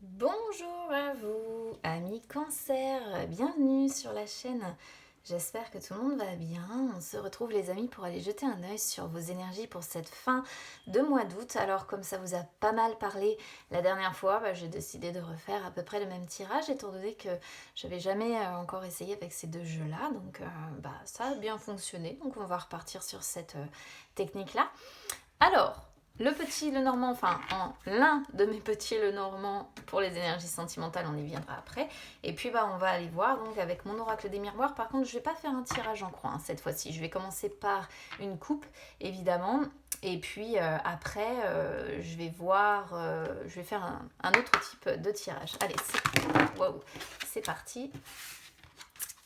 Bonjour à vous, amis Cancer, bienvenue sur la chaîne. J'espère que tout le monde va bien. On se retrouve les amis pour aller jeter un œil sur vos énergies pour cette fin de mois d'août. Alors comme ça vous a pas mal parlé la dernière fois, j'ai décidé de refaire à peu près le même tirage étant donné que je n'avais jamais encore essayé avec ces deux jeux-là. Donc ça a bien fonctionné. Donc on va repartir sur cette technique-là. Alors, le petit Lenormand, l'un de mes petits Lenormand pour les énergies sentimentales, on y viendra après. Et puis on va aller voir donc avec mon oracle des miroirs. Par contre, je ne vais pas faire un tirage en croix cette fois-ci. Je vais commencer par une coupe, évidemment. Et puis après, je vais voir, je vais faire un autre type de tirage. Allez, c'est parti.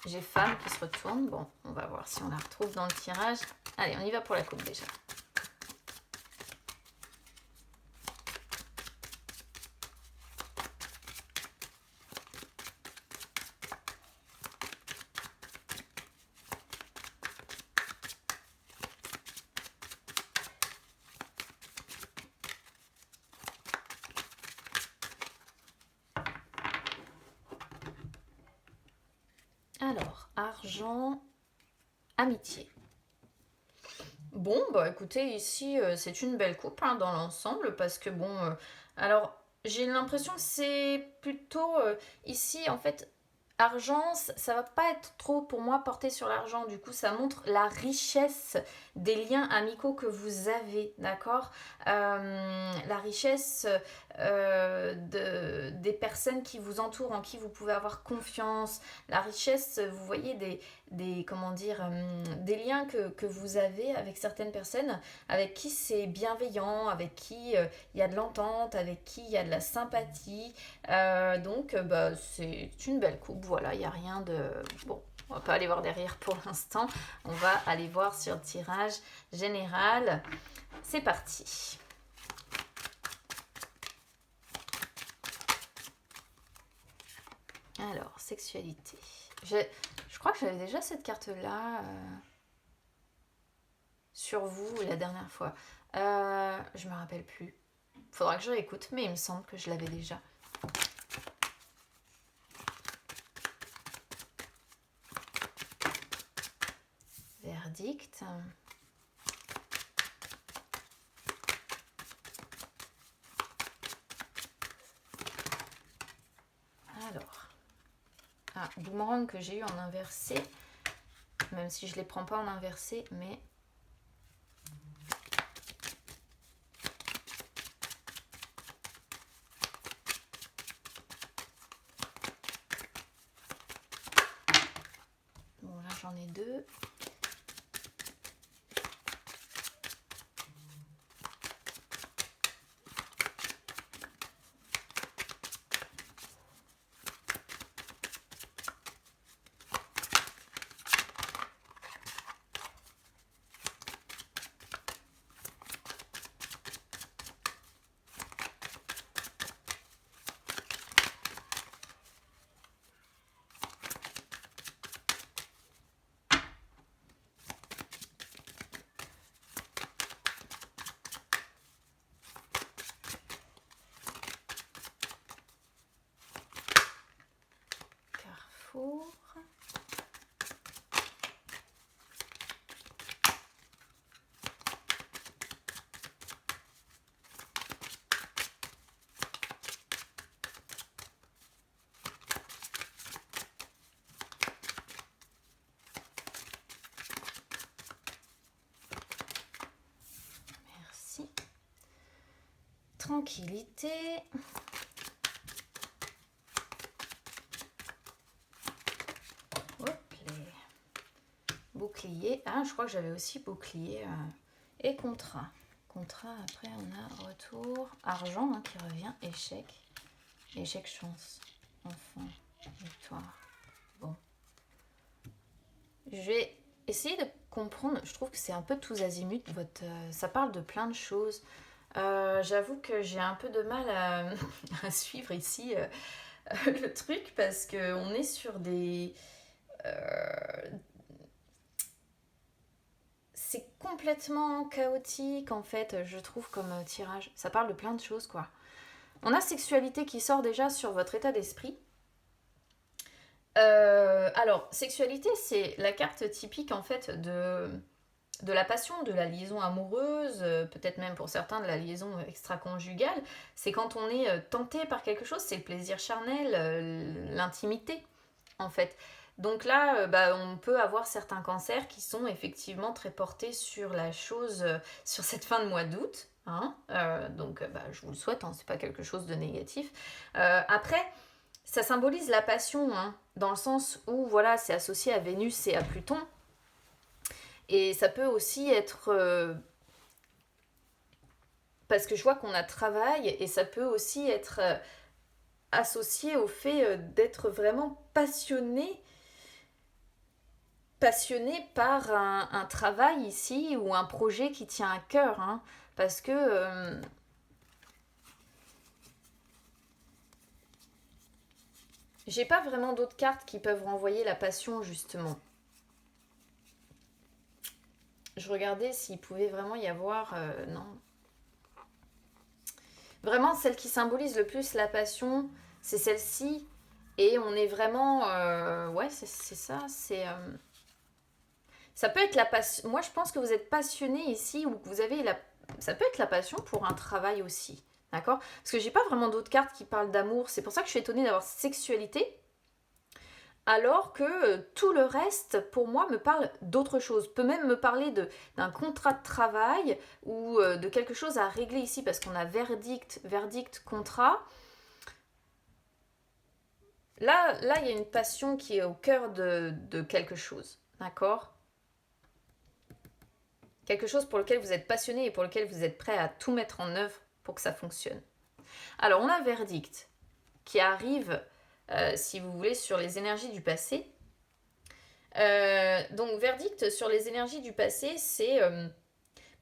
J'ai femme qui se retourne. Bon, on va voir si on la retrouve dans le tirage. Allez, on y va pour la coupe déjà. Alors, argent, amitié. Bon, écoutez, ici, c'est une belle coupe dans l'ensemble, parce que alors, j'ai l'impression que c'est plutôt, ici, en fait, argent, ça va pas être trop, pour moi, porté sur l'argent, du coup, ça montre la richesse des liens amicaux que vous avez, d'accord. La richesse des personnes qui vous entourent, en qui vous pouvez avoir confiance, la richesse, vous voyez, des liens que vous avez avec certaines personnes, avec qui c'est bienveillant, avec qui il y a de l'entente, avec qui il y a de la sympathie. C'est une belle coupe, voilà, il n'y a rien de... Bon, on va pas aller voir derrière pour l'instant, on va aller voir sur le tirage général. C'est parti. Alors, sexualité. Je crois que j'avais déjà cette carte-là sur vous la dernière fois. Je me rappelle plus. Faudra que je réécoute, mais il me semble que je l'avais déjà. Verdict. Alors. Boomerang que j'ai eu en inversé. Même si je les prends pas en inversé, mais... Bon, là j'en ai deux. Carrefour. Merci. Tranquillité. Bouclier. Je crois que j'avais aussi bouclier et contrat. Contrat, après on a retour. Argent qui revient. Échec. Échec, chance. Enfant. Victoire. Bon. Je vais essayer de comprendre. Je trouve que c'est un peu tous azimuts. Ça parle de plein de choses. J'avoue que j'ai un peu de mal à suivre ici le truc parce qu'on est sur des... c'est complètement chaotique en fait, je trouve, comme tirage. Ça parle de plein de choses, quoi. On a sexualité qui sort déjà sur votre état d'esprit. Alors, sexualité, c'est la carte typique en fait de la passion, de la liaison amoureuse, peut-être même pour certains de la liaison extra-conjugale. C'est quand on est tenté par quelque chose, c'est le plaisir charnel, l'intimité en fait. Donc là, on peut avoir certains cancers qui sont effectivement très portés sur la chose, sur cette fin de mois d'août. Hein. Donc je vous le souhaite, hein, c'est pas quelque chose de négatif. Après, ça symbolise la passion, hein, dans le sens où voilà, c'est associé à Vénus et à Pluton. Et ça peut aussi être... parce que je vois qu'on a travail, et ça peut aussi être associé au fait d'être vraiment passionné par un travail ici, ou un projet qui tient à cœur. Hein, parce que... j'ai pas vraiment d'autres cartes qui peuvent renvoyer la passion, justement. Je regardais s'il pouvait vraiment y avoir... non. Vraiment, celle qui symbolise le plus la passion, c'est celle-ci. Et on est vraiment... ouais, c'est ça. Ça peut être la passion... Moi, je pense que vous êtes passionné ici, ou que vous avez la... Ça peut être la passion pour un travail aussi. D'accord? Parce que j'ai pas vraiment d'autres cartes qui parlent d'amour. C'est pour ça que je suis étonnée d'avoir sexualité. Alors que tout le reste, pour moi, me parle d'autre chose. Peut même me parler d'un contrat de travail ou de quelque chose à régler ici, parce qu'on a verdict, contrat. Là, il y a une passion qui est au cœur de quelque chose, d'accord? Quelque chose pour lequel vous êtes passionné et pour lequel vous êtes prêt à tout mettre en œuvre pour que ça fonctionne. Alors, on a verdict qui arrive... si vous voulez, sur les énergies du passé. Donc, verdict sur les énergies du passé, c'est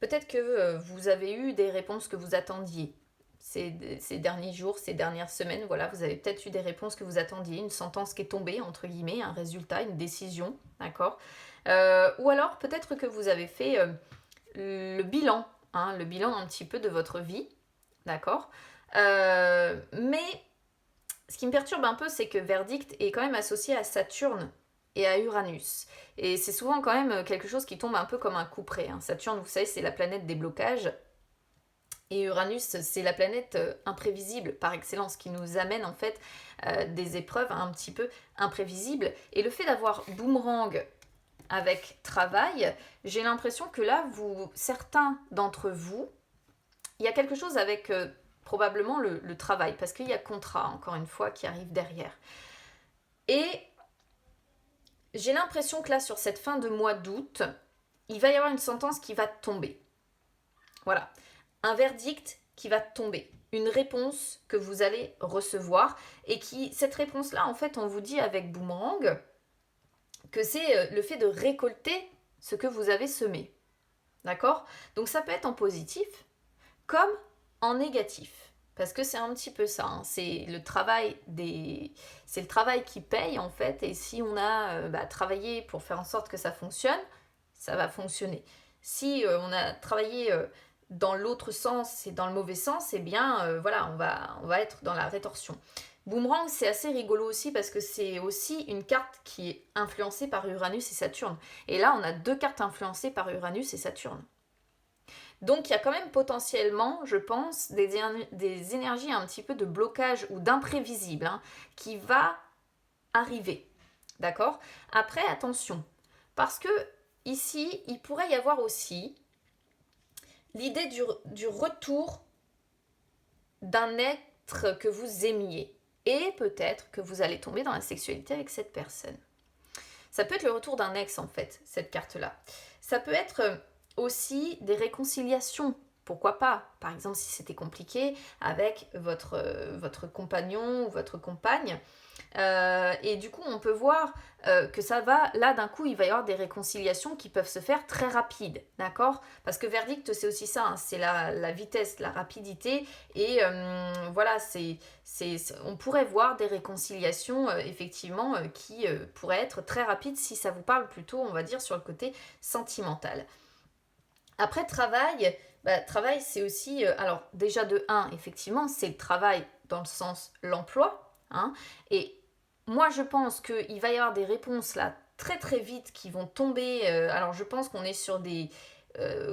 peut-être que vous avez eu des réponses que vous attendiez ces derniers jours, ces dernières semaines. Voilà, vous avez peut-être eu des réponses que vous attendiez, une sentence qui est tombée, entre guillemets, un résultat, une décision, d'accord. Ou alors, peut-être que vous avez fait le bilan un petit peu de votre vie, d'accord. Mais ce qui me perturbe un peu, c'est que verdict est quand même associé à Saturne et à Uranus. Et c'est souvent quand même quelque chose qui tombe un peu comme un couperet. Hein. Saturne, vous savez, c'est la planète des blocages. Et Uranus, c'est la planète imprévisible par excellence, qui nous amène en fait des épreuves un petit peu imprévisibles. Et le fait d'avoir boomerang avec travail, j'ai l'impression que là, certains d'entre vous, il y a quelque chose avec... probablement le travail, parce qu'il y a contrat, encore une fois, qui arrive derrière. Et j'ai l'impression que là, sur cette fin de mois d'août, il va y avoir une sentence qui va tomber. Voilà. Un verdict qui va tomber. Une réponse que vous allez recevoir. Et cette réponse-là, en fait, on vous dit avec boomerang que c'est le fait de récolter ce que vous avez semé. D'accord? Donc ça peut être en positif comme en négatif. Parce que c'est un petit peu ça, hein. C'est le travail qui paye en fait, et si on a travaillé pour faire en sorte que ça fonctionne, ça va fonctionner. Si on a travaillé dans l'autre sens et dans le mauvais sens, eh bien voilà, on va être dans la rétorsion. Boomerang, c'est assez rigolo aussi parce que c'est aussi une carte qui est influencée par Uranus et Saturne. Et là, on a deux cartes influencées par Uranus et Saturne. Donc il y a quand même potentiellement, je pense, des énergies un petit peu de blocage ou d'imprévisible qui va arriver. D'accord? Après, attention, parce que ici, il pourrait y avoir aussi l'idée du retour d'un être que vous aimiez. Et peut-être que vous allez tomber dans la sexualité avec cette personne. Ça peut être le retour d'un ex, en fait, cette carte-là. Ça peut être aussi des réconciliations. Pourquoi pas? Par exemple, si c'était compliqué avec votre compagnon ou votre compagne. Et du coup, on peut voir que ça va... Là, d'un coup, il va y avoir des réconciliations qui peuvent se faire très rapides. D'accord? Parce que verdict, c'est aussi ça. Hein, c'est la vitesse, la rapidité. Et voilà, on pourrait voir des réconciliations, effectivement, qui pourraient être très rapides si ça vous parle plutôt, on va dire, sur le côté sentimental. Après travail, Travail, c'est aussi, alors déjà de un, effectivement, c'est le travail dans le sens l'emploi, hein, et moi je pense qu'il va y avoir des réponses là très très vite qui vont tomber, alors je pense qu'on est sur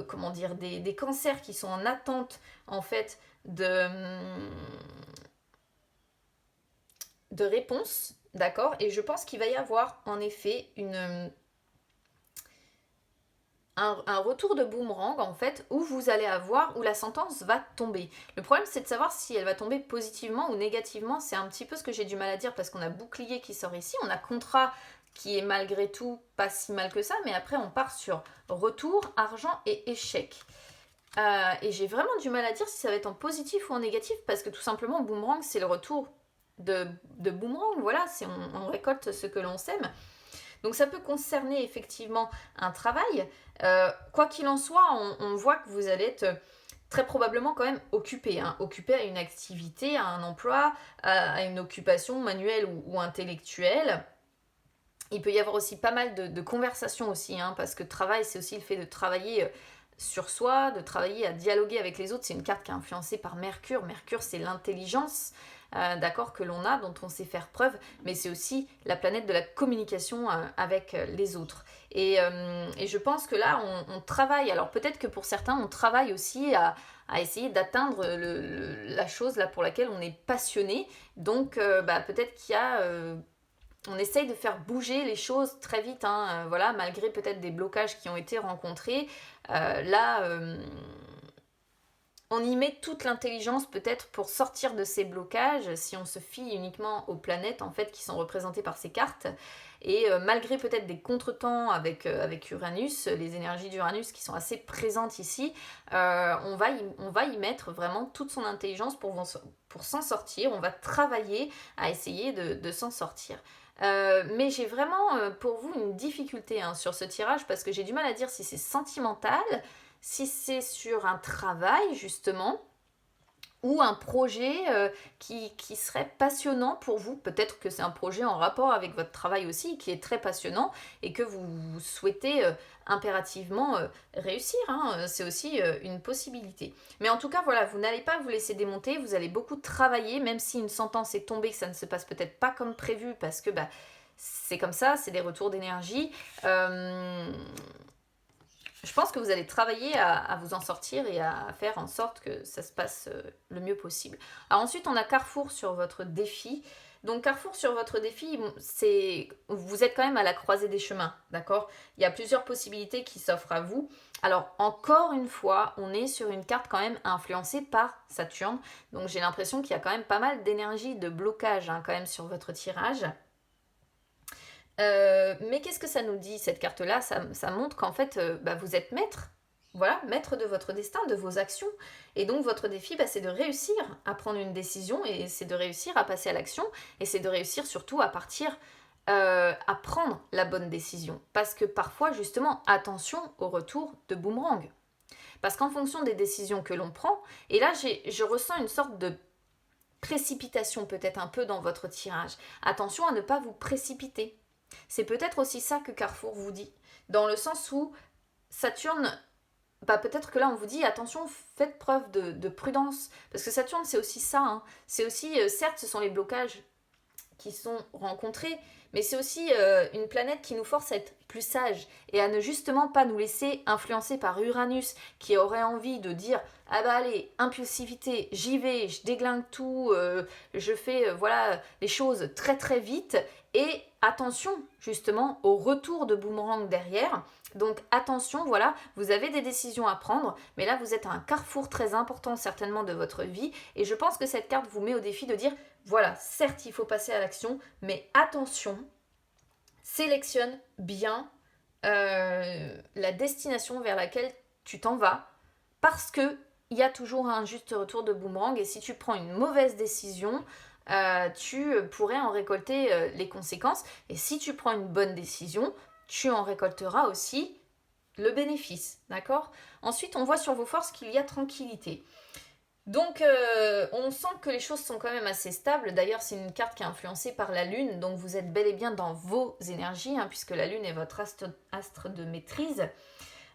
comment dire, des cancers qui sont en attente en fait de réponses, d'accord, et je pense qu'il va y avoir en effet un retour de boomerang en fait où vous allez avoir, où la sentence va tomber. Le problème c'est de savoir si elle va tomber positivement ou négativement, c'est un petit peu ce que j'ai du mal à dire parce qu'on a bouclier qui sort ici, on a contrat qui est malgré tout pas si mal que ça, mais après on part sur retour, argent et échec. Et j'ai vraiment du mal à dire si ça va être en positif ou en négatif parce que tout simplement boomerang c'est le retour de boomerang, voilà, on récolte ce que l'on sème. Donc ça peut concerner effectivement un travail. Quoi qu'il en soit, on voit que vous allez être très probablement quand même occupé, hein, occupé à une activité, à un emploi, à une occupation manuelle ou intellectuelle. Il peut y avoir aussi pas mal de conversations aussi, hein, parce que travail, c'est aussi le fait de travailler sur soi, de travailler à dialoguer avec les autres. C'est une carte qui est influencée par Mercure. Mercure, c'est l'intelligence, d'accord, que l'on a, dont on sait faire preuve, mais c'est aussi la planète de la communication avec les autres. Et je pense que là, on travaille. Alors peut-être que pour certains, on travaille aussi à essayer d'atteindre la chose là pour laquelle on est passionné. Donc peut-être qu'il y a on essaye de faire bouger les choses très vite, hein, voilà, malgré peut-être des blocages qui ont été rencontrés. On y met toute l'intelligence peut-être pour sortir de ces blocages, si on se fie uniquement aux planètes en fait qui sont représentées par ces cartes. Et malgré peut-être des contretemps avec Uranus, les énergies d'Uranus qui sont assez présentes ici, on va y mettre vraiment toute son intelligence pour s'en sortir. On va travailler à essayer de s'en sortir. Mais j'ai vraiment pour vous une difficulté hein, sur ce tirage parce que j'ai du mal à dire si c'est sentimental, si c'est sur un travail justement ou un projet qui serait passionnant pour vous. Peut-être que c'est un projet en rapport avec votre travail aussi qui est très passionnant et que vous souhaitez impérativement réussir. Hein. C'est aussi une possibilité. Mais en tout cas, voilà, vous n'allez pas vous laisser démonter, vous allez beaucoup travailler, même si une sentence est tombée, que ça ne se passe peut-être pas comme prévu parce que c'est comme ça, c'est des retours d'énergie. Je pense que vous allez travailler à vous en sortir et à faire en sorte que ça se passe le mieux possible. Alors ensuite, on a Carrefour sur votre défi. Donc Carrefour sur votre défi, vous êtes quand même à la croisée des chemins, d'accord? Il y a plusieurs possibilités qui s'offrent à vous. Alors encore une fois, on est sur une carte quand même influencée par Saturne. Donc j'ai l'impression qu'il y a quand même pas mal d'énergie, de blocage hein, quand même sur votre tirage. Mais qu'est-ce que ça nous dit cette carte-là ça montre qu'en fait vous êtes maître, voilà, maître de votre destin, de vos actions. Et donc votre défi c'est de réussir à prendre une décision et c'est de réussir à passer à l'action et c'est de réussir surtout à partir à prendre la bonne décision. Parce que parfois justement attention au retour de boomerang. Parce qu'en fonction des décisions que l'on prend, et là je ressens une sorte de précipitation peut-être un peu dans votre tirage. Attention à ne pas vous précipiter. C'est peut-être aussi ça que Carrefour vous dit, dans le sens où Saturne, peut-être que là on vous dit attention, faites preuve de prudence, parce que Saturne c'est aussi ça, hein. C'est aussi, certes ce sont les blocages qui sont rencontrés, mais c'est aussi une planète qui nous force à être plus sages et à ne justement pas nous laisser influencer par Uranus qui aurait envie de dire ah allez, impulsivité, j'y vais, je déglingue tout, je fais voilà les choses très très vite et attention justement au retour de boomerang derrière. Donc attention, voilà, vous avez des décisions à prendre, mais là vous êtes à un carrefour très important certainement de votre vie et je pense que cette carte vous met au défi de dire voilà, certes il faut passer à l'action, mais attention, sélectionne bien la destination vers laquelle tu t'en vas parce que il y a toujours un juste retour de boomerang et si tu prends une mauvaise décision, tu pourrais en récolter les conséquences et si tu prends une bonne décision, tu en récolteras aussi le bénéfice, d'accord? Ensuite, on voit sur vos forces qu'il y a tranquillité. Donc, on sent que les choses sont quand même assez stables. D'ailleurs, c'est une carte qui est influencée par la Lune, donc vous êtes bel et bien dans vos énergies, hein, puisque la Lune est votre astre de maîtrise.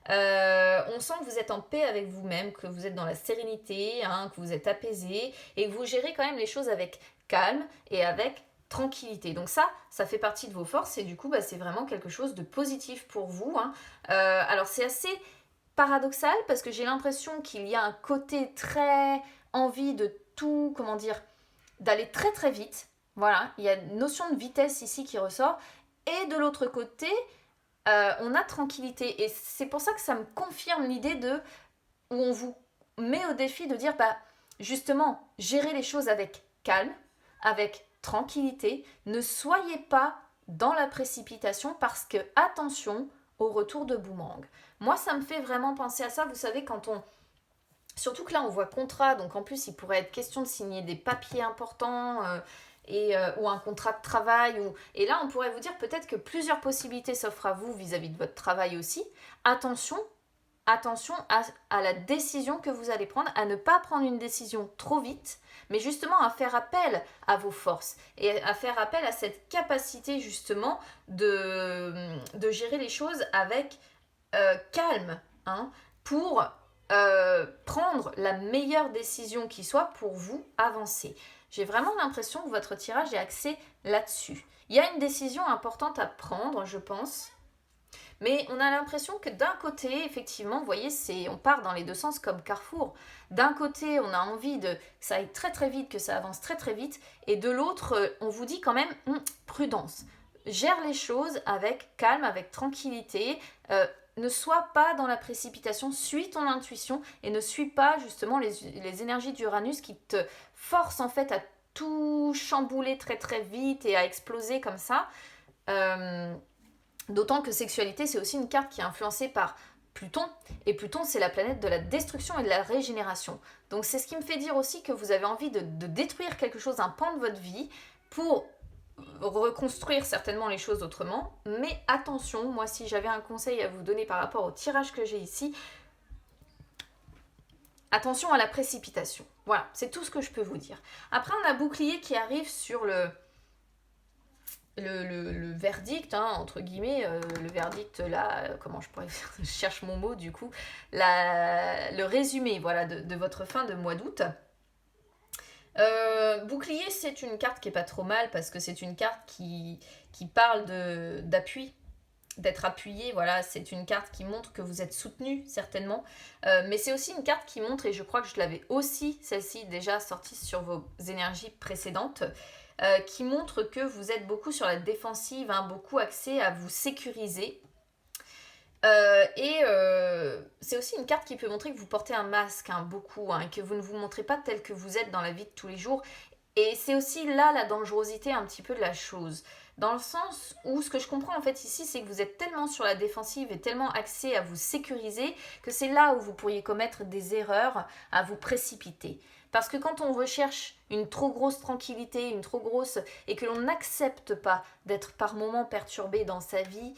On sent que vous êtes en paix avec vous-même, que vous êtes dans la sérénité, hein, que vous êtes apaisé et que vous gérez quand même les choses avec calme et avec tranquillité. Donc ça fait partie de vos forces et du coup, c'est vraiment quelque chose de positif pour vous, hein. Alors c'est assez paradoxal parce que j'ai l'impression qu'il y a un côté très envie de tout, comment dire, d'aller très très vite. Voilà, il y a une notion de vitesse ici qui ressort. Et de l'autre côté, on a tranquillité. Et c'est pour ça que ça me confirme l'idée de où on vous met au défi de dire, justement, gérez les choses avec calme, avec tranquillité. Ne soyez pas dans la précipitation parce que, attention, au retour de boomerang. Moi, ça me fait vraiment penser à ça. Vous savez, quand on... Surtout que là, on voit contrat, donc en plus, il pourrait être question de signer des papiers importants ou un contrat de travail. Et là, on pourrait vous dire peut-être que plusieurs possibilités s'offrent à vous vis-à-vis de votre travail aussi. Attention à la décision que vous allez prendre, à ne pas prendre une décision trop vite, mais justement à faire appel à vos forces et à faire appel à cette capacité justement de gérer les choses avec calme, hein, pour prendre la meilleure décision qui soit pour vous avancer. J'ai vraiment l'impression que votre tirage est axé là-dessus. Il y a une décision importante à prendre, je pense, mais on a l'impression que d'un côté, effectivement, vous voyez, on part dans les deux sens comme Carrefour. D'un côté, on a envie que ça aille très très vite, que ça avance très très vite, et de l'autre, on vous dit quand même, prudence. Gère les choses avec calme, avec tranquillité. Ne sois pas dans la précipitation, suis ton intuition et ne suis pas justement les énergies d'Uranus qui te forcent en fait à tout chambouler très très vite et à exploser comme ça. D'autant que sexualité, c'est aussi une carte qui est influencée par Pluton. Et Pluton, c'est la planète de la destruction et de la régénération. Donc c'est ce qui me fait dire aussi que vous avez envie de détruire quelque chose, un pan de votre vie, pour reconstruire certainement les choses autrement. Mais attention, moi si j'avais un conseil à vous donner par rapport au tirage que j'ai ici, attention à la précipitation. Voilà, c'est tout ce que je peux vous dire. Après, on a Bouclier qui arrive sur le verdict, hein, entre guillemets, le verdict là, comment je pourrais faire, je cherche mon mot du coup, le résumé voilà, de votre fin de mois d'août. Bouclier, c'est une carte qui est pas trop mal parce que c'est une carte qui parle d'appui, d'être appuyé, voilà, c'est une carte qui montre que vous êtes soutenu certainement, mais c'est aussi une carte qui montre, et je crois que je l'avais aussi, celle-ci, déjà sortie sur vos énergies précédentes, qui montre que vous êtes beaucoup sur la défensive, hein, beaucoup axé à vous sécuriser. C'est aussi une carte qui peut montrer que vous portez un masque, hein, beaucoup, hein, que vous ne vous montrez pas tel que vous êtes dans la vie de tous les jours. Et c'est aussi là la dangerosité un petit peu de la chose. Dans le sens où ce que je comprends en fait ici, c'est que vous êtes tellement sur la défensive et tellement axé à vous sécuriser que c'est là où vous pourriez commettre des erreurs, à vous précipiter. Parce que quand on recherche une trop grosse tranquillité, une trop grosse... et que l'on n'accepte pas d'être par moments perturbé dans sa vie,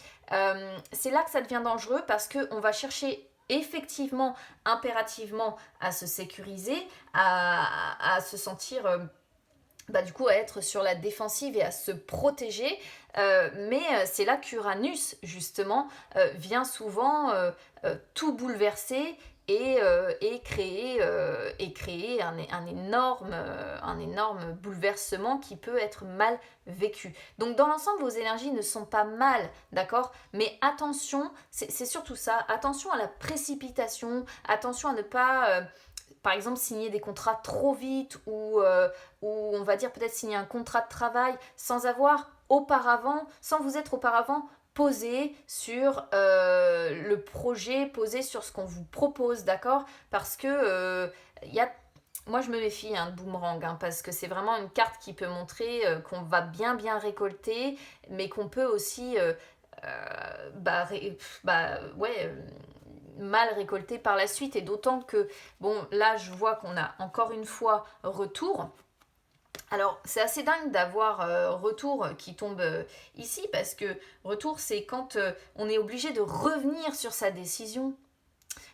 c'est là que ça devient dangereux parce qu'on va chercher effectivement, impérativement à se sécuriser, à se sentir... du coup à être sur la défensive et à se protéger, mais c'est là qu'Uranus justement vient souvent tout bouleverser et créer un énorme bouleversement qui peut être mal vécu. Donc dans l'ensemble, vos énergies ne sont pas mal, d'accord? Mais attention, c'est surtout ça, attention à la précipitation, attention à ne pas... par exemple, signer des contrats trop vite ou on va dire peut-être signer un contrat de travail sans vous être auparavant posé sur le projet, posé sur ce qu'on vous propose, d'accord? Parce que moi je me méfie, hein, de boomerang, hein, parce que c'est vraiment une carte qui peut montrer qu'on va bien récolter, mais qu'on peut aussi mal récolté par la suite, et d'autant que, bon, là je vois qu'on a encore une fois retour. Alors c'est assez dingue d'avoir retour qui tombe ici, parce que retour c'est quand on est obligé de revenir sur sa décision.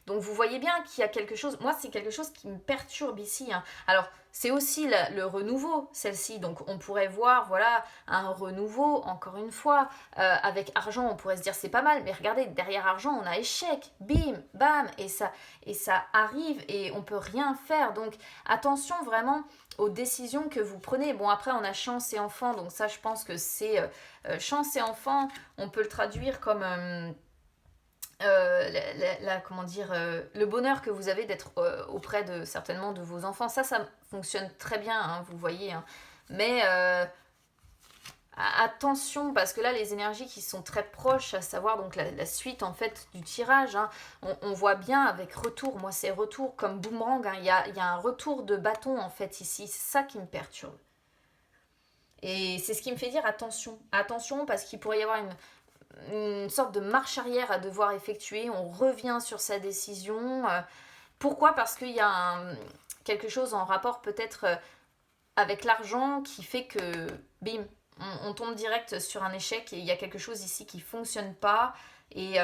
Donc vous voyez bien qu'il y a quelque chose, moi c'est quelque chose qui me perturbe ici, hein. Alors c'est aussi le renouveau, celle-ci, donc on pourrait voir, voilà, un renouveau, encore une fois, avec argent, on pourrait se dire c'est pas mal, mais regardez, derrière argent, on a échec, bim, bam, et ça arrive et on peut rien faire. Donc attention vraiment aux décisions que vous prenez. Bon, après, on a chance et enfant, donc ça, je pense que c'est chance et enfant, on peut le traduire comme comment dire, le bonheur que vous avez d'être auprès de certainement de vos enfants. Ça fonctionne très bien, hein, vous voyez, hein. Mais attention, parce que là, les énergies qui sont très proches, à savoir donc la suite en fait du tirage, hein, on voit bien avec retour, moi c'est retour comme boomerang, hein, il y a un retour de bâton en fait ici, c'est ça qui me perturbe. Et c'est ce qui me fait dire attention, attention parce qu'il pourrait y avoir une sorte de marche arrière à devoir effectuer, on revient sur sa décision. Pourquoi? Parce qu'il y a quelque chose en rapport peut-être avec l'argent qui fait que, bim, on tombe direct sur un échec et il y a quelque chose ici qui ne fonctionne pas. Et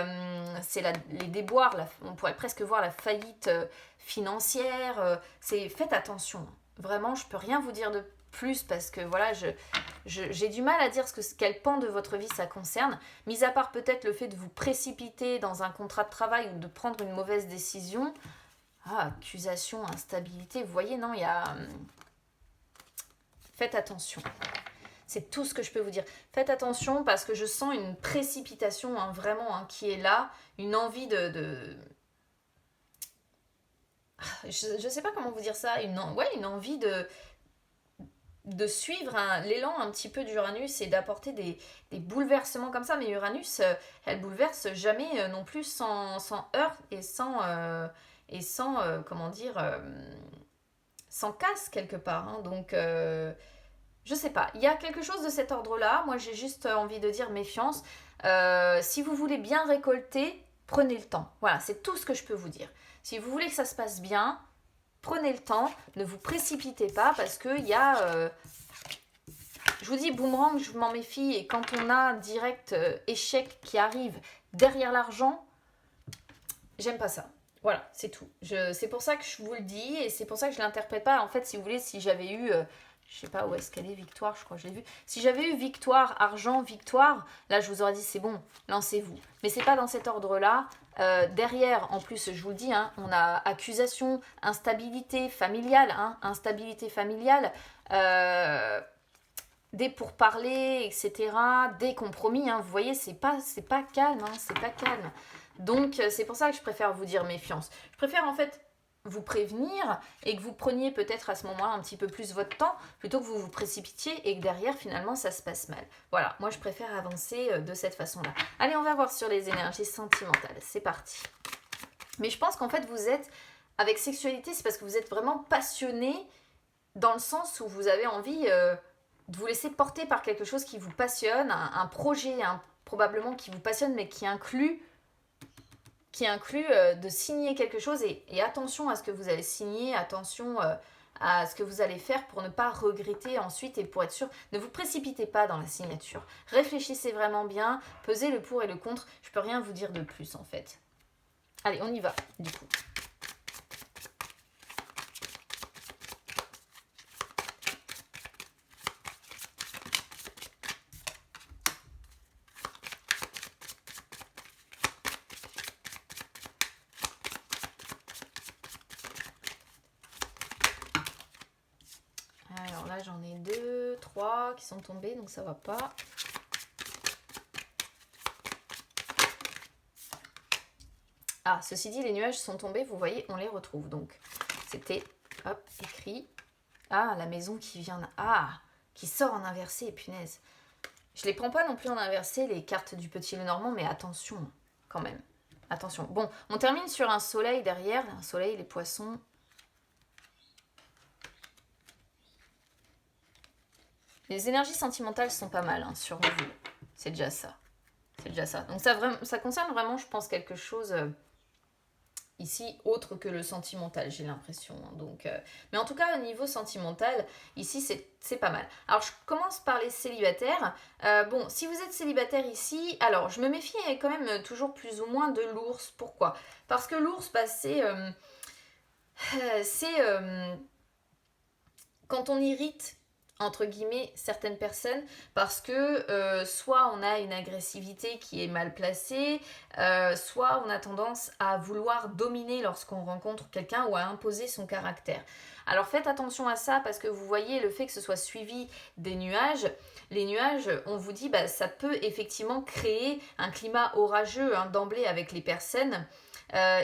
c'est les déboires, on pourrait presque voir la faillite financière. Faites attention. Vraiment, je ne peux rien vous dire de plus parce que voilà, j'ai du mal à dire quel pan de votre vie ça concerne. Mis à part peut-être le fait de vous précipiter dans un contrat de travail ou de prendre une mauvaise décision. Accusation, instabilité, vous voyez, non, il y a... Faites attention. C'est tout ce que je peux vous dire. Faites attention parce que je sens une précipitation, hein, vraiment, hein, qui est là. Une envie je sais pas comment vous dire ça. Une envie de suivre l'élan un petit peu d'Uranus et d'apporter des bouleversements comme ça. Mais Uranus, elle bouleverse jamais non plus sans heurts et sans comment dire, sans casse quelque part, hein. Donc... je sais pas, il y a quelque chose de cet ordre-là. Moi, j'ai juste envie de dire méfiance. Si vous voulez bien récolter, prenez le temps. Voilà, c'est tout ce que je peux vous dire. Si vous voulez que ça se passe bien, prenez le temps. Ne vous précipitez pas parce qu'il y a... je vous dis, boomerang, je m'en méfie. Et quand on a direct échec qui arrive derrière l'argent, j'aime pas ça. Voilà, c'est tout. C'est pour ça que je vous le dis et c'est pour ça que je ne l'interprète pas. En fait, si vous voulez, si j'avais eu... je sais pas où est-ce qu'elle est, victoire, je crois que je l'ai vue. Si j'avais eu victoire, argent, victoire, là je vous aurais dit c'est bon, lancez-vous. Mais c'est pas dans cet ordre-là. Derrière, en plus, je vous le dis, hein, on a accusation, instabilité familiale, hein, des pourparlers, etc., des compromis, hein, vous voyez, c'est pas calme, hein, c'est pas calme. Donc c'est pour ça que je préfère vous dire méfiance. Je préfère en fait vous prévenir et que vous preniez peut-être à ce moment-là un petit peu plus votre temps plutôt que vous vous précipitiez et que derrière finalement ça se passe mal. Voilà, moi je préfère avancer de cette façon-là. Allez, on va voir sur les énergies sentimentales, c'est parti. Mais je pense qu'en fait vous êtes, avec sexualité, c'est parce que vous êtes vraiment passionné dans le sens où vous avez envie de vous laisser porter par quelque chose qui vous passionne, un projet probablement qui vous passionne mais qui inclut de signer quelque chose et attention à ce que vous allez signer, attention à ce que vous allez faire pour ne pas regretter ensuite et pour être sûr, ne vous précipitez pas dans la signature. Réfléchissez vraiment bien, pesez le pour et le contre, je peux rien vous dire de plus en fait. Allez, on y va du coup. Alors là, j'en ai 2, 3 qui sont tombés, donc ça va pas. Ah, ceci dit, les nuages sont tombés, vous voyez, on les retrouve. Donc, c'était, hop, écrit. Ah, la maison qui vient... qui sort en inversé, punaise. Je les prends pas non plus en inversé, les cartes du Petit Lenormand, mais attention, quand même. Attention. Bon, on termine sur un soleil derrière. Un soleil, les poissons... Les énergies sentimentales sont pas mal hein, sur vous. C'est déjà ça. C'est déjà ça. Donc ça concerne vraiment, je pense, quelque chose ici autre que le sentimental, j'ai l'impression. Donc, mais en tout cas, au niveau sentimental, ici, c'est pas mal. Alors, je commence par les célibataires. Bon, si vous êtes célibataire ici, alors, je me méfie quand même toujours plus ou moins de l'ours. Pourquoi? Parce que l'ours, bah, c'est quand on irrite entre guillemets certaines personnes parce que soit on a une agressivité qui est mal placée, soit on a tendance à vouloir dominer lorsqu'on rencontre quelqu'un ou à imposer son caractère. Alors faites attention à ça parce que vous voyez le fait que ce soit suivi des nuages, les nuages, on vous dit bah, ça peut effectivement créer un climat orageux hein, d'emblée avec les personnes.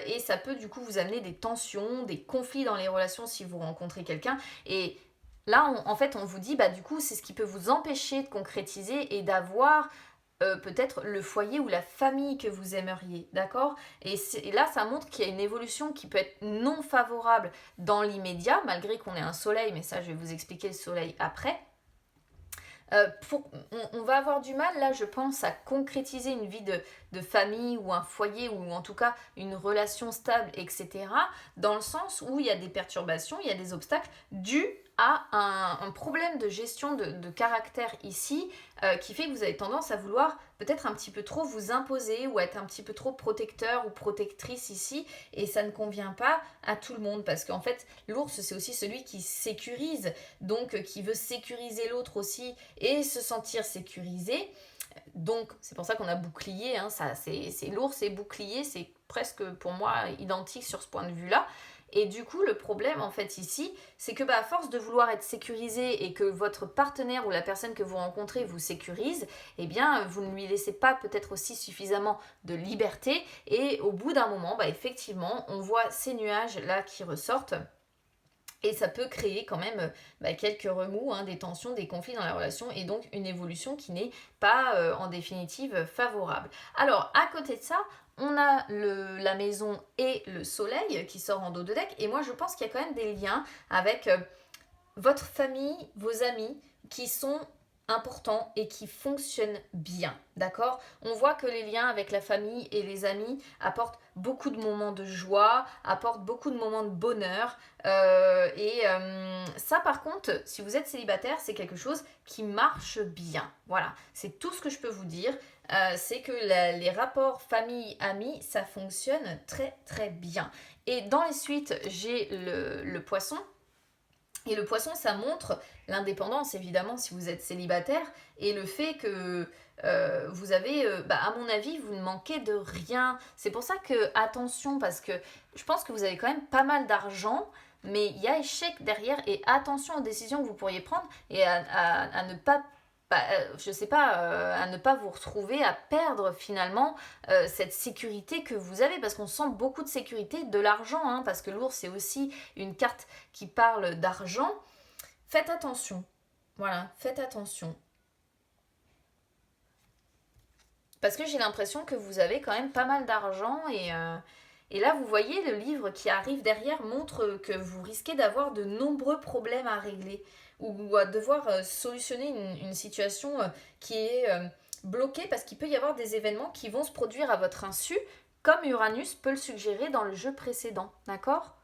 Et ça peut du coup vous amener des tensions, des conflits dans les relations si vous rencontrez quelqu'un. Et là, en fait, on vous dit, bah du coup, c'est ce qui peut vous empêcher de concrétiser et d'avoir peut-être le foyer ou la famille que vous aimeriez, d'accord? Et là, ça montre qu'il y a une évolution qui peut être non favorable dans l'immédiat, malgré qu'on ait un soleil, mais ça, je vais vous expliquer le soleil après. On va avoir du mal, là, je pense, à concrétiser une vie de famille ou un foyer ou en tout cas une relation stable, etc. Dans le sens où il y a des perturbations, il y a des obstacles dus à un problème de gestion de caractère ici qui fait que vous avez tendance à vouloir peut-être un petit peu trop vous imposer ou être un petit peu trop protecteur ou protectrice ici et ça ne convient pas à tout le monde parce qu'en fait l'ours c'est aussi celui qui sécurise donc qui veut sécuriser l'autre aussi et se sentir sécurisé. Donc c'est pour ça qu'on a bouclier, hein, c'est l'ours et bouclier, c'est presque pour moi identique sur ce point de vue là. Et du coup, le problème en fait ici, c'est que à force de vouloir être sécurisé et que votre partenaire ou la personne que vous rencontrez vous sécurise, eh bien, vous ne lui laissez pas peut-être aussi suffisamment de liberté. Et au bout d'un moment, effectivement, on voit ces nuages là qui ressortent. Et ça peut créer quand même quelques remous, hein, des tensions, des conflits dans la relation et donc une évolution qui n'est pas en définitive favorable. Alors à côté de ça, on a la maison et le soleil qui sort en dos de deck et moi je pense qu'il y a quand même des liens avec votre famille, vos amis qui sont importants et qui fonctionnent bien, d'accord? On voit que les liens avec la famille et les amis apportent beaucoup de moments de joie, apportent beaucoup de moments de bonheur. Ça, par contre, si vous êtes célibataire, c'est quelque chose qui marche bien. Voilà, c'est tout ce que je peux vous dire. C'est que les rapports famille-amis, ça fonctionne très très bien. Et dans les suites, j'ai le poisson. Et le poisson, ça montre l'indépendance, évidemment, si vous êtes célibataire, et le fait que vous avez, à mon avis, vous ne manquez de rien. C'est pour ça que, attention, parce que je pense que vous avez quand même pas mal d'argent, mais il y a échec derrière, et attention aux décisions que vous pourriez prendre, et à ne pas je sais pas, à ne pas vous retrouver à perdre finalement cette sécurité que vous avez, parce qu'on sent beaucoup de sécurité, de l'argent, hein, parce que l'ours c'est aussi une carte qui parle d'argent. Faites attention, voilà, faites attention. Parce que j'ai l'impression que vous avez quand même pas mal d'argent et là vous voyez le livre qui arrive derrière montre que vous risquez d'avoir de nombreux problèmes à régler ou à devoir solutionner une situation qui est bloquée parce qu'il peut y avoir des événements qui vont se produire à votre insu comme Uranus peut le suggérer dans le jeu précédent, d'accord?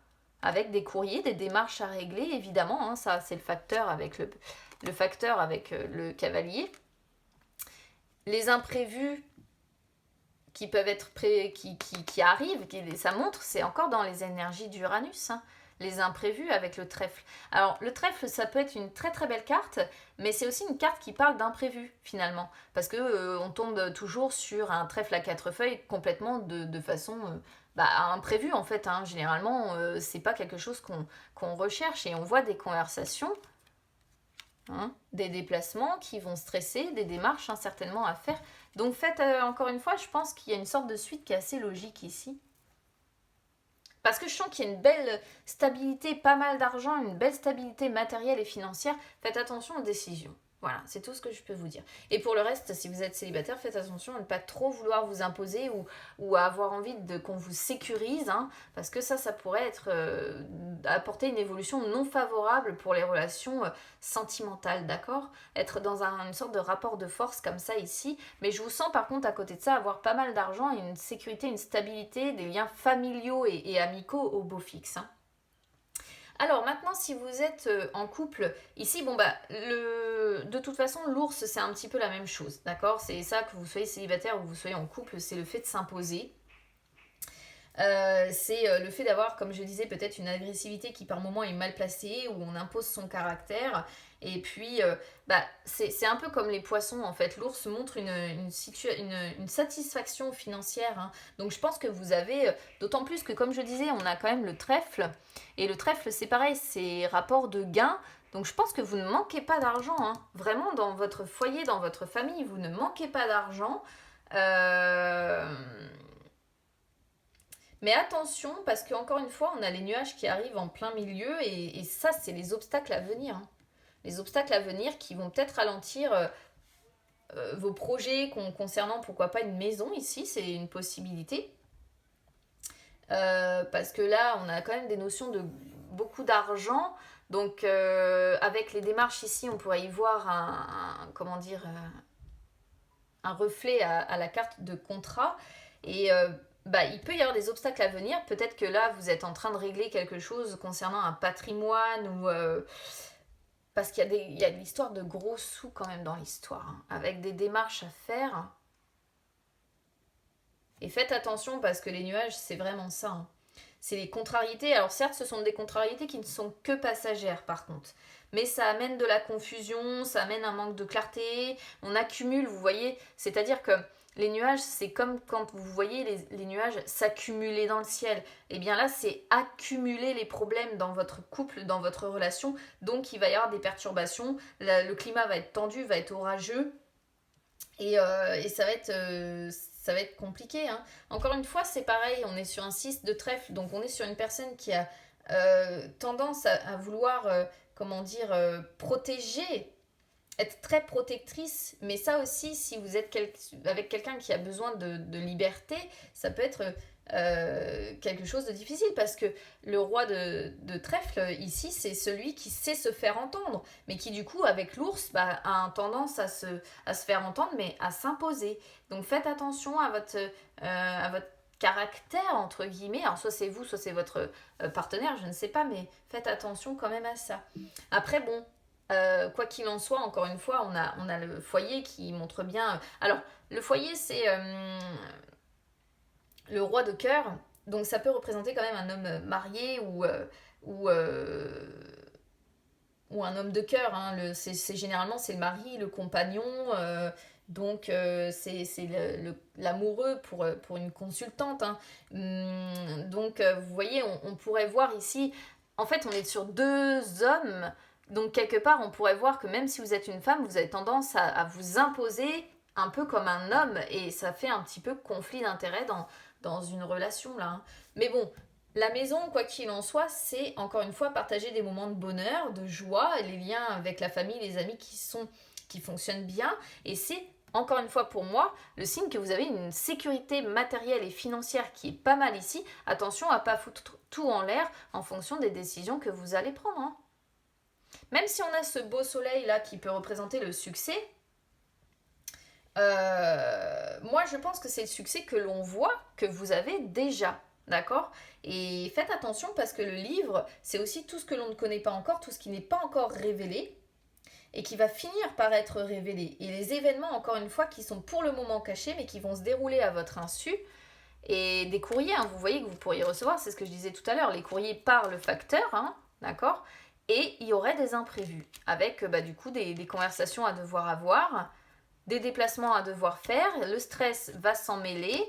Avec des courriers, des démarches à régler évidemment, hein, ça c'est le facteur avec le facteur avec le cavalier. Les imprévus qui peuvent être qui arrivent, ça montre, c'est encore dans les énergies d'Uranus, hein, les imprévus avec le trèfle. Alors le trèfle, ça peut être une très très belle carte, mais c'est aussi une carte qui parle d'imprévus finalement, parce que on tombe toujours sur un trèfle à 4 feuilles complètement de façon imprévue en fait. Hein. Généralement, c'est pas quelque chose qu'on recherche et on voit des conversations. Hein, des déplacements qui vont stresser, des démarches hein, certainement à faire. Donc faites encore une fois, je pense qu'il y a une sorte de suite qui est assez logique ici. Parce que je sens qu'il y a une belle stabilité, pas mal d'argent, une belle stabilité matérielle et financière. Faites attention aux décisions. Voilà, c'est tout ce que je peux vous dire. Et pour le reste, si vous êtes célibataire, faites attention à ne pas trop vouloir vous imposer ou à avoir envie qu'on vous sécurise, hein, parce que ça pourrait être apporter une évolution non favorable pour les relations sentimentales, d'accord? Être dans une sorte de rapport de force comme ça ici. Mais je vous sens par contre à côté de ça avoir pas mal d'argent, une sécurité, une stabilité, des liens familiaux et amicaux au beau fixe, hein. Alors maintenant, si vous êtes en couple, ici, bon bah, de toute façon, l'ours, c'est un petit peu la même chose, d'accord? C'est ça, que vous soyez célibataire ou vous soyez en couple, c'est le fait de s'imposer. C'est le fait d'avoir, comme je disais, peut-être une agressivité qui par moment est mal placée, où on impose son caractère. Et puis, c'est un peu comme les poissons, en fait. L'ours montre une satisfaction financière, hein. Donc je pense que vous avez, d'autant plus que, comme je disais, on a quand même le trèfle. Et le trèfle, c'est pareil, c'est rapport de gain. Donc je pense que vous ne manquez pas d'argent, hein. Vraiment, dans votre foyer, dans votre famille, vous ne manquez pas d'argent. Euh... Mais attention, parce qu'encore une fois, on a les nuages qui arrivent en plein milieu, et ça, c'est les obstacles à venir, hein. Les obstacles à venir qui vont peut-être ralentir vos projets concernant, pourquoi pas, une maison ici, c'est une possibilité. Parce que là, on a quand même des notions de beaucoup d'argent. Donc, avec les démarches ici, on pourrait y voir comment dire, un reflet à la carte de contrat. Et il peut y avoir des obstacles à venir. Peut-être que là, vous êtes en train de régler quelque chose concernant un patrimoine ou... parce qu'il y a l'histoire de gros sous quand même dans l'histoire, hein, avec des démarches à faire. Et faites attention parce que les nuages, c'est vraiment ça, hein. C'est les contrariétés. Alors certes, ce sont des contrariétés qui ne sont que passagères par contre. Mais ça amène de la confusion, ça amène un manque de clarté. On accumule, vous voyez. C'est-à-dire que les nuages, c'est comme quand vous voyez les nuages s'accumuler dans le ciel. Et bien là, c'est accumuler les problèmes dans votre couple, dans votre relation. Donc il va y avoir des perturbations. Le climat va être tendu, va être orageux. Et ça va être compliqué, hein. Encore une fois, c'est pareil, on est sur un 6 de trèfle, donc on est sur une personne qui a tendance à vouloir, comment dire, protéger, être très protectrice. Mais ça aussi, si vous êtes avec quelqu'un qui a besoin de liberté, ça peut être quelque chose de difficile, parce que le roi de trèfle ici, c'est celui qui sait se faire entendre, mais qui du coup avec l'ours a tendance à se faire entendre, mais à s'imposer. Donc faites attention à votre caractère entre guillemets. Alors soit c'est vous, soit c'est votre partenaire, je ne sais pas, mais faites attention quand même à ça. Après bon, quoi qu'il en soit, encore une fois, on a le foyer qui montre bien. Alors le foyer, c'est le roi de cœur, donc ça peut représenter quand même un homme marié ou, ou un homme de cœur, hein. Généralement c'est le mari, le compagnon, donc c'est l'amoureux pour une consultante, hein. Donc vous voyez, on pourrait voir ici, en fait on est sur deux hommes, donc quelque part on pourrait voir que même si vous êtes une femme, vous avez tendance à vous imposer un peu comme un homme, et ça fait un petit peu conflit d'intérêts dans une relation là, hein. Mais bon, la maison, quoi qu'il en soit, c'est encore une fois partager des moments de bonheur, de joie, les liens avec la famille, les amis qui fonctionnent bien. Et c'est encore une fois pour moi le signe que vous avez une sécurité matérielle et financière qui est pas mal ici. Attention à pas foutre tout en l'air en fonction des décisions que vous allez prendre, hein. Même si on a ce beau soleil là qui peut représenter le succès, moi je pense que c'est le succès que l'on voit, que vous avez déjà. D'accord? Et faites attention, parce que le livre, c'est aussi tout ce que l'on ne connaît pas encore, tout ce qui n'est pas encore révélé et qui va finir par être révélé. Et les événements, encore une fois, qui sont pour le moment cachés, mais qui vont se dérouler à votre insu. Et des courriers, hein, vous voyez que vous pourriez recevoir, c'est ce que je disais tout à l'heure, les courriers par le facteur, hein, d'accord? Et il y aurait des imprévus, avec du coup des conversations à devoir avoir, des déplacements à devoir faire, le stress va s'en mêler.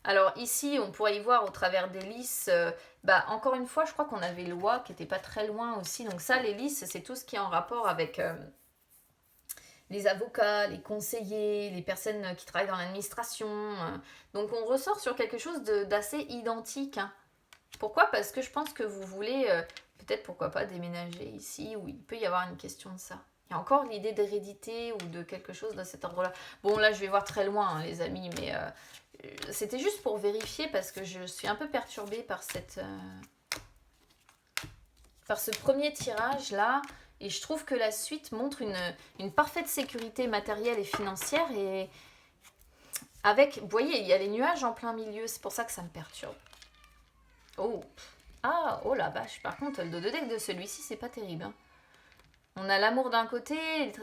Alors ici, on pourrait y voir au travers des lices, encore une fois, je crois qu'on avait Loi qui n'était pas très loin aussi. Donc ça, les lices, c'est tout ce qui est en rapport avec les avocats, les conseillers, les personnes qui travaillent dans l'administration. Donc on ressort sur quelque chose d'assez identique, hein. Pourquoi? Parce que je pense que vous voulez peut-être, pourquoi pas, déménager ici, où il peut y avoir une question de ça. y a encore l'idée d'hérédité ou de quelque chose de cet ordre-là. Bon, là, je vais voir très loin, hein, les amis, mais c'était juste pour vérifier parce que je suis un peu perturbée par par ce premier tirage-là. Et je trouve que la suite montre une parfaite sécurité matérielle et financière. Et avec, vous voyez, il y a les nuages en plein milieu. C'est pour ça que ça me perturbe. Oh, ah, oh la vache. Par contre, le dos de deck de celui-ci, c'est pas terrible. Hein. On a l'amour d'un côté,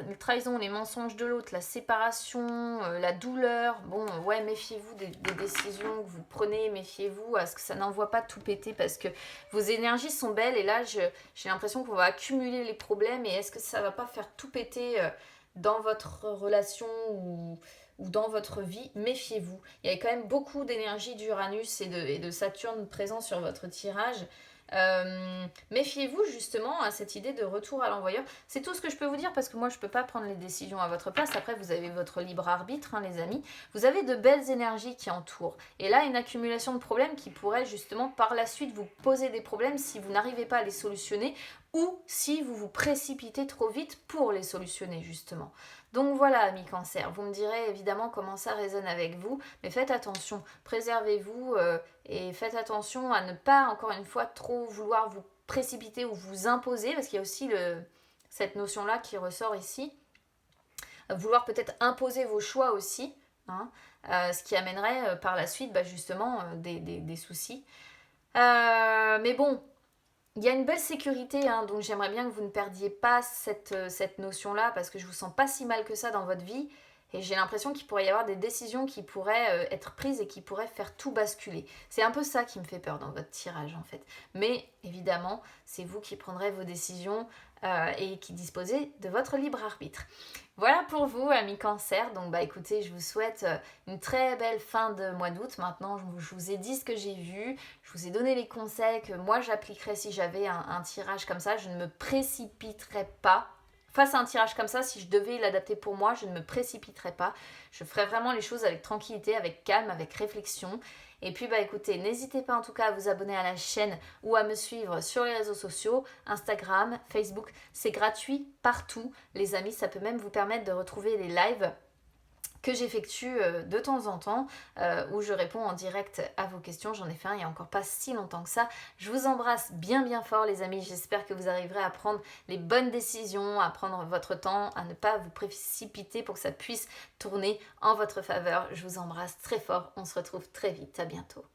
les trahisons, les mensonges de l'autre, la séparation, la douleur. Bon, ouais, méfiez-vous des décisions que vous prenez, méfiez-vous à ce que ça n'envoie pas tout péter parce que vos énergies sont belles et là, j'ai l'impression qu'on va accumuler les problèmes et est-ce que ça va pas faire tout péter dans votre relation ou dans votre vie, méfiez-vous. Il y a quand même beaucoup d'énergie d'Uranus et de Saturne présents sur votre tirage. Méfiez-vous justement à cette idée de retour à l'envoyeur. C'est tout ce que je peux vous dire parce que moi je peux pas prendre les décisions à votre place. Après vous avez votre libre arbitre, hein, les amis. Vous avez de belles énergies qui entourent. Et là une accumulation de problèmes qui pourrait justement par la suite vous poser des problèmes si vous n'arrivez pas à les solutionner ou si vous vous précipitez trop vite pour les solutionner justement. Donc voilà, amis Cancer, vous me direz évidemment comment ça résonne avec vous, mais faites attention, préservez-vous et faites attention à ne pas, encore une fois, trop vouloir vous précipiter ou vous imposer, parce qu'il y a aussi cette notion-là qui ressort ici, vouloir peut-être imposer vos choix aussi, hein, ce qui amènerait par la suite justement des soucis. Mais bon, il y a une belle sécurité, hein, donc j'aimerais bien que vous ne perdiez pas cette notion-là parce que je vous sens pas si mal que ça dans votre vie et j'ai l'impression qu'il pourrait y avoir des décisions qui pourraient être prises et qui pourraient faire tout basculer. C'est un peu ça qui me fait peur dans votre tirage en fait. Mais évidemment, c'est vous qui prendrez vos décisions et qui disposez de votre libre arbitre. Voilà pour vous, amis Cancer. Donc écoutez, je vous souhaite une très belle fin de mois d'août. Maintenant, je vous ai dit ce que j'ai vu. Je vous ai donné les conseils que moi j'appliquerais si j'avais un tirage comme ça. Je ne me précipiterais pas. Face à un tirage comme ça, si je devais l'adapter pour moi, je ne me précipiterais pas. Je ferais vraiment les choses avec tranquillité, avec calme, avec réflexion. Et puis écoutez, n'hésitez pas en tout cas à vous abonner à la chaîne ou à me suivre sur les réseaux sociaux, Instagram, Facebook, c'est gratuit partout. Les amis, ça peut même vous permettre de retrouver les lives que j'effectue de temps en temps, où je réponds en direct à vos questions. J'en ai fait un il n'y a encore pas si longtemps que ça. Je vous embrasse bien bien fort les amis, j'espère que vous arriverez à prendre les bonnes décisions, à prendre votre temps, à ne pas vous précipiter pour que ça puisse tourner en votre faveur. Je vous embrasse très fort, on se retrouve très vite, à bientôt.